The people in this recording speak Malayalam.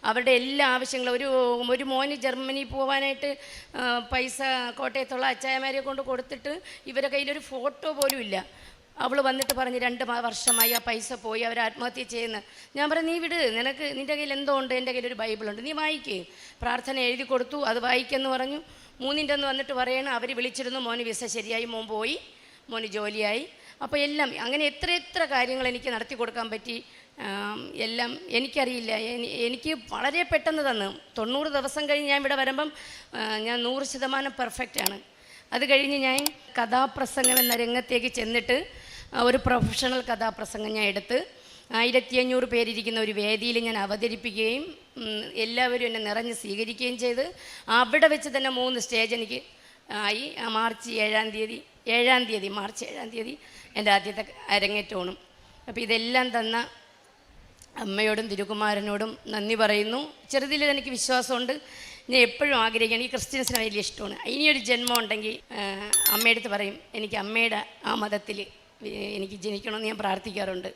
അവരുടെ എല്ലാ ആവശ്യങ്ങളും ഒരു മോന് ജർമ്മനി പോകാനായിട്ട് പൈസ കോട്ടയത്തുള്ള അച്ചായമാരെ കൊണ്ട് കൊടുത്തിട്ട് ഇവരുടെ കയ്യിലൊരു ഫോട്ടോ പോലും ഇല്ല. അവൾ വന്നിട്ട് പറഞ്ഞ് 2 വർഷമായി ആ പൈസ പോയി, അവർ ആത്മഹത്യ ചെയ്യുന്ന. ഞാൻ പറഞ്ഞു, നീ വിട്, നിൻ്റെ കയ്യിൽ എന്തോ ഉണ്ട്, എൻ്റെ കയ്യിലൊരു ബൈബിളുണ്ട്, നീ വായിക്കേ. പ്രാർത്ഥന എഴുതി കൊടുത്തു, അത് വായിക്കെന്ന് പറഞ്ഞു. 3ൻ്റെ അന്ന് വന്നിട്ട് പറയണം, അവർ വിളിച്ചിരുന്നു, മോന് വിസ ശരിയായി, മോൻ പോയി, മോന് ജോലിയായി. അപ്പോൾ എല്ലാം അങ്ങനെ എത്ര കാര്യങ്ങൾ എനിക്ക് നടത്തി കൊടുക്കാൻ പറ്റി. എല്ലാം എനിക്കറിയില്ല, എനിക്ക് വളരെ പെട്ടെന്ന് തന്നു. 90 ദിവസം കഴിഞ്ഞ് ഞാൻ ഇവിടെ വരുമ്പം ഞാൻ 100% പെർഫെക്റ്റാണ്. അത് കഴിഞ്ഞ് ഞാൻ കഥാപ്രസംഗം എന്ന രംഗത്തേക്ക് ചെന്നിട്ട് ഒരു പ്രൊഫഷണൽ കഥാപ്രസംഗം ഞാൻ എടുത്ത് 1500 പേരിരിക്കുന്ന ഒരു വേദിയിൽ ഞാൻ അവതരിപ്പിക്കുകയും എല്ലാവരും എന്നെ നിറഞ്ഞ് സ്വീകരിക്കുകയും ചെയ്ത് അവിടെ വെച്ച് തന്നെ 3 സ്റ്റേജ് എനിക്ക് ആയി. മാർച്ച് 7-ാം തീയതി എൻ്റെ ആദ്യത്തെ അരങ്ങേറ്റമാണ്. അപ്പോൾ ഇതെല്ലാം തന്ന അമ്മയോടും തിരുകുമാരനോടും നന്ദി പറയുന്നു. ചെറുതിൽ എനിക്ക് വിശ്വാസമുണ്ട്. ഞാൻ എപ്പോഴും ആഗ്രഹിക്കുകയാണ്, ഈ ക്രിസ്ത്യൻസിന് വലിയ ഇഷ്ടമാണ്. ഇനിയൊരു ജന്മം ഉണ്ടെങ്കിൽ അമ്മയടുത്ത് പറയും, എനിക്ക് അമ്മയുടെ ആ മതത്തിൽ എനിക്ക് ജനിക്കണമെന്ന് ഞാൻ പ്രാർത്ഥിക്കാറുണ്ട്.